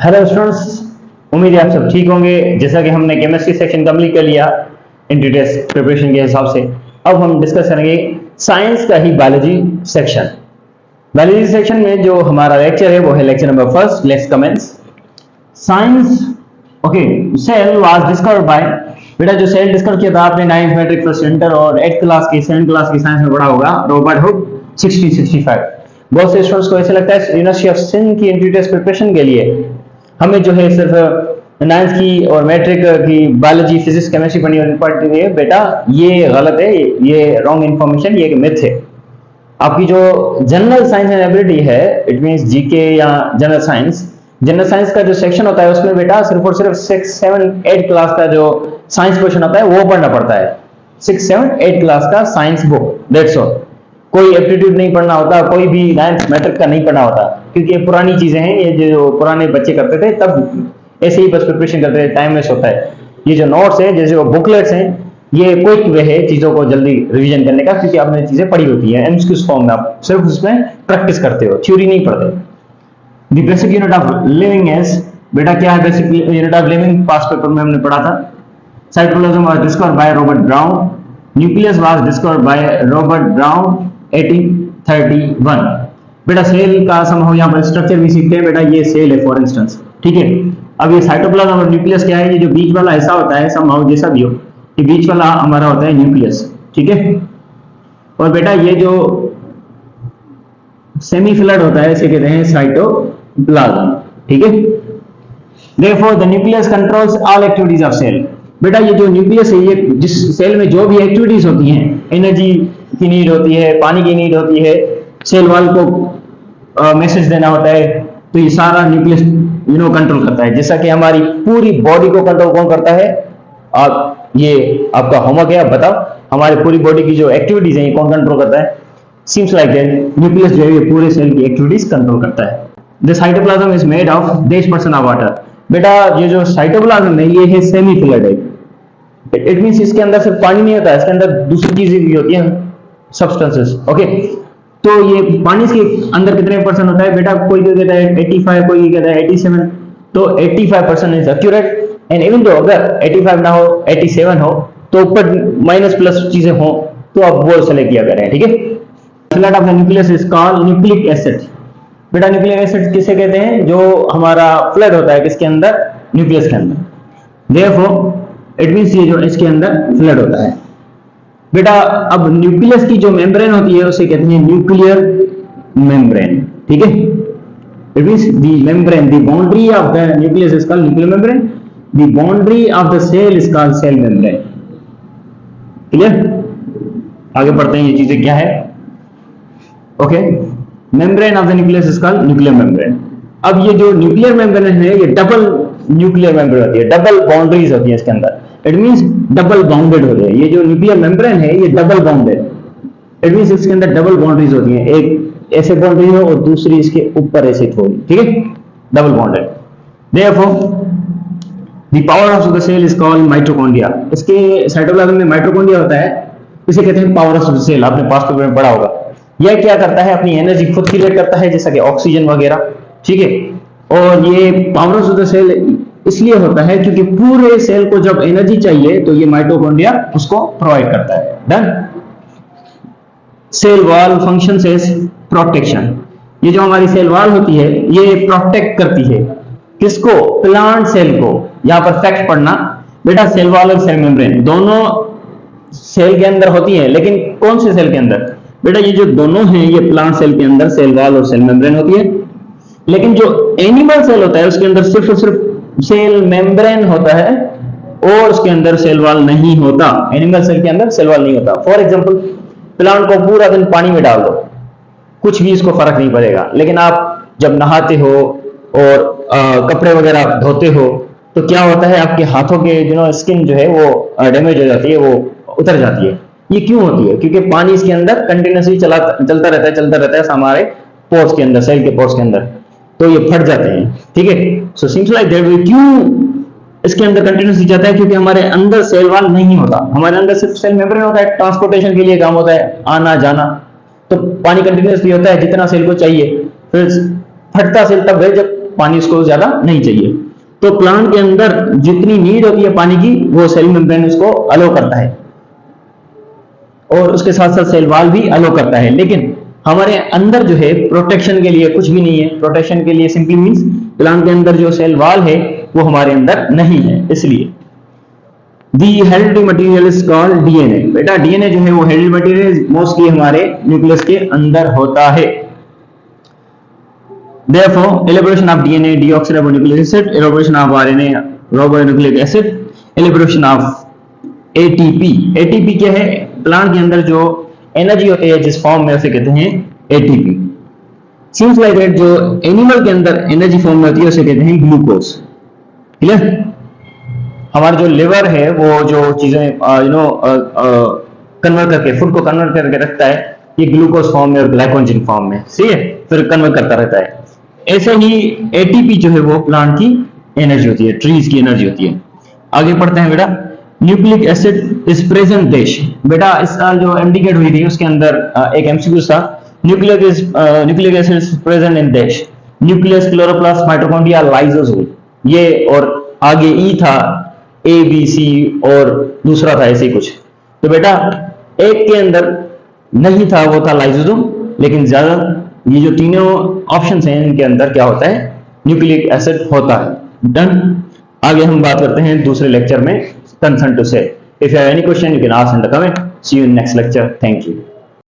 Hello students, उम्मीद है आप सब ठीक होंगे। जैसा कि हमने केमिस्ट्री सेक्शन कंप्लीट कर लिया इन डिटेल्स प्रिपरेशन के हिसाब से, अब हम डिस्कस करेंगे साइंस का ही बायोलॉजी सेक्शन। बायोलॉजी सेक्शन में जो हमारा लेक्चर है वो है lecture number first. Let's commence science. Okay, cell was discovered by, बेटा जो सेल डिस्कवर किया था आपने 9th मैट्रिक फर्स्ट इंटर और 8th क्लास की 7th क्लास की साइंस में पढ़ा होगा, रॉबर्ट हुक 1665। बहुत से स्टूडेंट्स को ऐसा लगता है यूनिवर्सिटी ऑफ सिंध की इंट्रोड्यूस प्रिपरेशन के लिए हमें जो है सिर्फ 9th की और मैट्रिक की बायोलॉजी फिजिक्स केमिस्ट्री पढ़नी है। बेटा ये गलत है, ये रॉन्ग इन्फॉर्मेशन, ये एक मिथ है। आपकी जो जनरल साइंस एंड एबिलिटी है, इट मींस जीके या जनरल साइंस का जो सेक्शन होता है उसमें बेटा सिर्फ और सिर्फ 6, 7, 8 क्लास का जो साइंस पोर्शन होता है वो पढ़ना पड़ता है। 6, 7, 8 क्लास का साइंस बुक, दैट्स ऑल। कोई एप्टीट्यूड नहीं पढ़ना होता, कोई भी 9th मैट्रिक का नहीं पढ़ना होता, क्योंकि ये पुरानी चीजें हैं। ये जो पुराने बच्चे करते थे तब ऐसे ही बस प्रिपरेशन करते थे, टाइम वेस्ट होता है। ये जो नोट्स है, जैसे वो बुकलेट्स हैं, ये क्विक वे है चीजों को जल्दी रिवीजन करने का, क्योंकि आपने चीजें पढ़ी होती है एमसीक्यूज फॉर्म में, आप सिर्फ उसमें प्रैक्टिस करते हो, थ्योरी नहीं पढ़ते। The basic unit of living is, बेटा क्या है basic unit of living? Past paper में हमने पढ़ा था। Cytoplasm was discovered by Robert brown, nucleus was discovered by Robert brown 1831। बेटा सेल का समहाउ यहाँ पर स्ट्रक्चर भी सीखते हैं। बेटा ये सेल है फॉर इंस्टेंस, ठीक है। अब ये साइटोप्लाज्म और न्यूक्लियस क्या है? ये जो बीच वाला हिस्सा होता है, समहाउ जैसा भी हो, ये बीच वाला हमारा होता है न्यूक्लियस, ठीक है। और बेटा ये जो सेमी फिलड होता है इसे कहते हैं साइटोप्लाज्म, ठीक है। Therefore the nucleus controls all activities of cell। बेटा ये जो न्यूक्लियस है, ये जिस सेल में जो भी एक्टिविटीज होती हैं, एनर्जी की नीड होती है, पानी की नीड होती है, सेल वॉल को मैसेज देना होता है, तो ये सारा न्यूक्लियस कंट्रोल करता है। जैसा कि हमारी पूरी बॉडी को कंट्रोल कौन करता है? आप, ये आपका होमवर्क है, आप बताओ हमारी पूरी बॉडी की जो एक्टिविटीज है ये कौन कंट्रोल करता है? सीम्स लाइक दैट न्यूक्लियस जो है ये पूरे सेल की एक्टिविटीज कंट्रोल करता है। The cytoplasm is made of 10% of water. बेटा ये जो साइटोप्लाज्म है ये है सेमी फिलड है। इट मींस इसके अंदर सिर्फ पानी नहीं होता है, इसके अंदर दूसरी चीजें भी होती हैं, सब्सटेंसेस, ओके। तो ये पानी के अंदर कितने परसेंट होता है? बेटा कोई कहता है 85, कोई कहता है 87, तो 85% इज एक्यूरेट। एंड इवन तो अगर 85 ना हो, 87 हो, तो ऊपर माइनस प्लस चीजें हो तो आप वो सेलेक्ट किया करें, ठीक है। Filled of the nucleus is called nucleic acid. बेटा न्यूक्लिक एसिड किसे कहते हैं? जो हमारा फ्लड होता है किसके अंदर? न्यूक्लियस के अंदर। देयरफॉर इट मींस ये जो इसके अंदर फ्लड होता है। बेटा अब न्यूक्लियस की जो मेम्ब्रेन होती है उसे कहते हैं न्यूक्लियर मेम्ब्रेन, ठीक है। It means the membrane, the boundary of the nucleus is called nuclear membrane, the boundary of the cell is called cell membrane. Clear? आगे बढ़ते हैं, ये चीजें क्या है? Okay, membrane of the nucleus is called nuclear membrane. अब ये जो न्यूक्लियर मेम्ब्रेन है ये डबल न्यूक्लियर मेम्ब्रेन होती है, डबल बाउंड्रीज होती है इसके अंदर। इट मींस डबल बाउंडेड होते हैं। ये जो न्यूक्लियर मेम्ब्रेन है ये डबल बाउंडेड, इट मींस इसके अंदर डबल बाउंड्रीज होती हैं, एक ऐसे बाउंड्री हो और दूसरी इसके ऊपर ऐसे थोड़ी, ठीक है, double bounded. Therefore the power of the cell is called mitochondria. इसके साइटोप्लाज्म में माइटोकॉन्ड्रिया होता है, इसे कहते हैं पावर ऑफ द सेल। आपने पास्ट पेपर में पढ़ा होगा। यह क्या करता है? अपनी एनर्जी खुद क्रिएट करता है, जैसा कि ऑक्सीजन वगैरह, ठीक है। और ये पावर ऑफ द सेल इसलिए होता है क्योंकि पूरे सेल को जब एनर्जी चाहिए तो ये माइटोकॉन्ड्रिया उसको प्रोवाइड करता है। Done. Cell wall functions as protection. ये जो हमारी सेल वॉल होती है ये प्रोटेक्ट करती है किसको? प्लांट सेल को। यहां पर फैक्ट पढ़ना बेटा, सेल वॉल और सेल मेम्ब्रेन दोनों सेल के अंदर होती है, लेकिन कौन से सेल के अंदर? बेटा ये जो दोनों हैं ये प्लांट सेल के अंदर सेल वॉल और सेल मेम्ब्रेन होती है, लेकिन जो एनिमल सेल होता है उसके अंदर सिर्फ और सिर्फ सेल मेम्ब्रेन होता है और उसके अंदर सेल वॉल नहीं होता। एनिमल सेल के अंदर सेल वॉल नहीं होता। फॉर एग्जांपल, प्लांट को पूरा दिन पानी में डाल दो, कुछ भी इसको फर्क नहीं पड़ेगा, लेकिन आप जब नहाते हो और कपड़े वगैरह धोते हो तो क्या होता है? आपके हाथों के स्किन जो है वो डैमेज हो जाती है, वो उतर जाती है। ये क्यों होती है? क्योंकि पानी इसके अंदर कंटिन्यूसली चलता रहता है हमारे पोर्स के अंदर, सेल के पोर्स के अंदर, तो ये फट जाते हैं, ठीक है। सो सीम्स लाइक दैट। क्यों इसके अंदर कंटिन्यूसली जाता है? क्योंकि हमारे अंदर सेल वॉल नहीं होता, हमारे अंदर सिर्फ सेल मेम्ब्रेन होता है, ट्रांसपोर्टेशन के लिए काम होता है, आना जाना। तो पानी कंटिन्यूसली होता है जितना सेल को चाहिए, फिर फटता सेल तब है जब पानी उसको ज्यादा नहीं चाहिए। तो प्लांट के अंदर जितनी नीड होती है पानी की वो सेल मेम्ब्रेन उसको अलो करता है, और उसके साथ साथ सेल वॉल भी अलो करता है। लेकिन हमारे अंदर जो है प्रोटेक्शन के लिए कुछ भी नहीं है। प्रोटेक्शन के लिए सिंपली मींस प्लांट के अंदर जो सेल वॉल है वो हमारे अंदर नहीं है। इसलिए the hereditary material is called DNA. बेटा डीएनए जो है वो हेरिडिटरी मटेरियल मोस्टली हमारे न्यूक्लियस के अंदर होता है। Therefore, elaboration of DNA, deoxyribonucleic acid, elaboration of RNA, ribonucleic acid, elaboration of ATP। ATP क्या है? प्लांट के अंदर जो एनर्जी होती है जिस फॉर्म में उसे कहते हैं ATP। सीम्स लाइक दैट जो एनिमल के अंदर एनर्जी फॉर्म में होती है उसे कहते हैं ग्लूकोज। क्लियर? हमारा जो लिवर है वो जो चीजें कन्वर्ट करके फूड को कन्वर्ट करके रखता है, ये ग्लूकोज फॉर्म में और ग्लाइकोजन फॉर्म में, सही है, फिर कन्वर्ट करता रहता है। ऐसे ही एटीपी जो है वो प्लांट की एनर्जी होती है, ट्रीज की एनर्जी होती है। आगे पढ़ते हैं बेटा। न्यूक्लिक एसिड इज प्रेजेंट देश। बेटा इस साल जो एमडीकेट हुई थी उसके अंदर एक एमसीक्यू था, nucleic acid is present in देश, न्यूक्लियस, क्लोरोप्लास्ट, माइटोकॉन्ड्रिया, लाइसोसोम। ये और आगे ई था, ए बी सी और दूसरा था ऐसे ही कुछ। तो बेटा एक के अंदर नहीं था, वो था लाइसोसोम, लेकिन ज्यादा ये जो तीनों ऑप्शंस हैं इनके अंदर क्या होता है? न्यूक्लिक एसिड होता है। डन। आगे हम बात करते हैं दूसरे लेक्चर में concern to cell. If you have any question you can ask in the comment. See you in next lecture. Thank you.